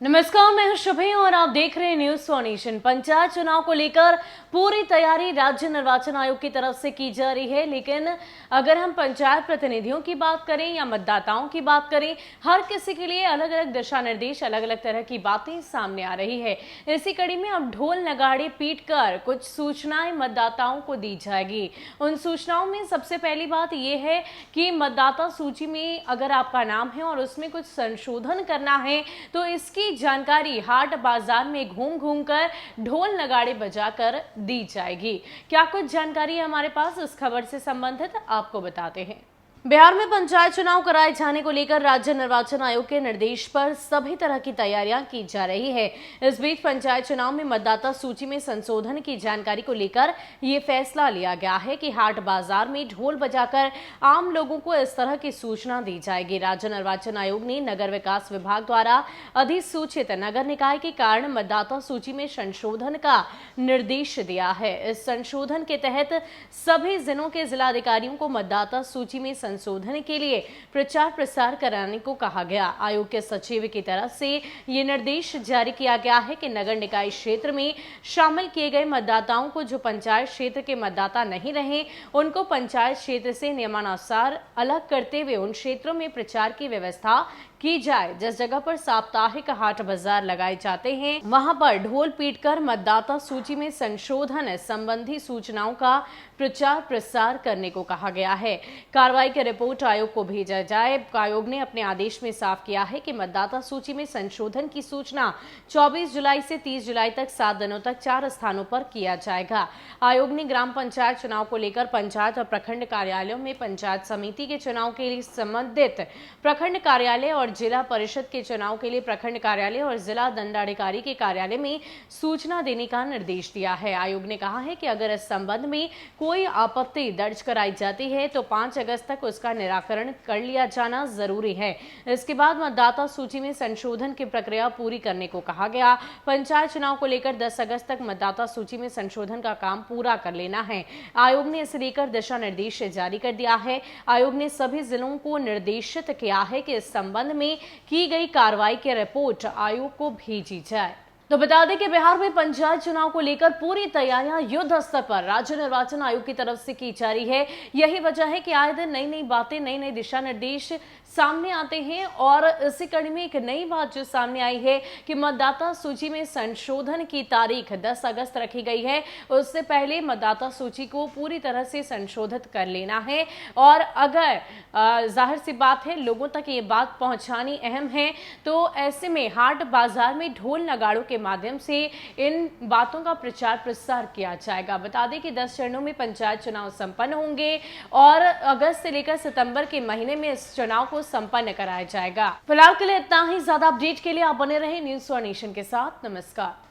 नमस्कार, मैं हूं शुभी और आप देख रहे हैं न्यूज फॉर नेशन। पंचायत चुनाव को लेकर पूरी तैयारी राज्य निर्वाचन आयोग की तरफ से की जा रही है, लेकिन अगर हम पंचायत प्रतिनिधियों की बात करें या मतदाताओं की बात करें, हर किसी के लिए अलग अलग दिशा निर्देश, अलग अलग तरह की बातें सामने आ रही है। इसी कड़ी में अब ढोल नगाड़े पीटकर कुछ सूचनाएं मतदाताओं को दी जाएगी। उन सूचनाओं में सबसे पहली बात यह है कि मतदाता सूची में अगर आपका नाम है और उसमें कुछ संशोधन करना है तो इसकी जानकारी हाट बाजार में घूम घूम कर ढोल नगाड़े बजाकर दी जाएगी। क्या कुछ जानकारी है हमारे पास, इस खबर से संबंधित आपको बताते हैं। बिहार में पंचायत चुनाव कराए जाने को लेकर राज्य निर्वाचन आयोग के निर्देश पर सभी तरह की तैयारियां की जा रही है। इस बीच पंचायत चुनाव में मतदाता सूची में संशोधन की जानकारी को लेकर ये फैसला लिया गया है कि हाट बाजार में ढोल बजाकर आम लोगों को इस तरह की सूचना दी जाएगी। राज्य निर्वाचन आयोग ने नगर विकास विभाग द्वारा अधिसूचित नगर निकाय के कारण मतदाता सूची में संशोधन का निर्देश दिया है। इस संशोधन के तहत सभी जिलों के जिलाधिकारियों को मतदाता सूची में संशोधन के लिए प्रचार प्रसार कराने को कहा गया। आयोग के सचिव की तरफ से ये निर्देश जारी किया गया है कि नगर निकाय क्षेत्र में शामिल किए गए मतदाताओं को जो पंचायत क्षेत्र के मतदाता नहीं रहे, उनको पंचायत क्षेत्र से नियमानुसार अलग करते हुए उन क्षेत्रों में प्रचार की व्यवस्था की जाए। जिस जगह पर साप्ताहिक हाट बाजार लगाए जाते हैं, वहां पर ढोल पीटकर मतदाता सूची में संशोधन संबंधी सूचनाओं का प्रचार प्रसार करने को कहा गया है। कार्रवाई की रिपोर्ट आयोग को भेजा जाए। आयोग ने अपने आदेश में साफ किया है कि मतदाता सूची में संशोधन की सूचना 24 जुलाई से 30 जुलाई तक 7 दिनों तक 4 स्थानों पर किया जाएगा। आयोग ने ग्राम पंचायत चुनाव को लेकर पंचायत और प्रखंड कार्यालयों में पंचायत समिति के चुनाव के लिए संबंधित प्रखंड कार्यालय और जिला परिषद के चुनाव के लिए प्रखंड कार्यालय और जिला दंडाधिकारी के कार्यालय में सूचना देने का निर्देश दिया है। आयोग ने कहा है कि अगर इस संबंध में कोई आपत्ति दर्ज कराई जाती है तो 5 अगस्त तक उसका निराकरण कर लिया जाना जरूरी है। इसके बाद मतदाता सूची में संशोधन की प्रक्रिया पूरी करने को कहा गया। पंचायत चुनाव को लेकर 10 अगस्त तक मतदाता सूची में संशोधन का काम पूरा कर लेना है। आयोग ने इसे लेकर दिशा निर्देश जारी कर दिया है। आयोग ने सभी जिलों को निर्देशित किया है कि इस संबंध में की गई कार्रवाई की रिपोर्ट आयोग को भेजी जाए। तो बता दें कि बिहार में पंचायत चुनाव को लेकर पूरी तैयारियां युद्ध स्तर पर राज्य निर्वाचन आयोग की तरफ से की जा रही है। यही वजह है कि आए दिन नई नई बातें, नई नई दिशा निर्देश सामने आते हैं और इसी कड़ी में एक नई बात जो सामने आई है कि मतदाता सूची में संशोधन की तारीख 10 अगस्त रखी गई है। उससे पहले मतदाता सूची को पूरी तरह से संशोधित कर लेना है और अगर जाहिर सी बात है लोगों तक ये बात पहुंचानी अहम है, तो ऐसे में हाट बाजार में ढोल नगाड़ों के माध्यम से इन बातों का प्रचार प्रसार किया जाएगा। बता दें कि 10 चरणों में पंचायत चुनाव संपन्न होंगे और अगस्त से लेकर सितंबर के महीने में इस चुनाव को संपन्न कराया जाएगा। फिलहाल के लिए इतना ही। ज्यादा अपडेट के लिए आप बने रहें न्यूज फॉर नेशन के साथ। नमस्कार।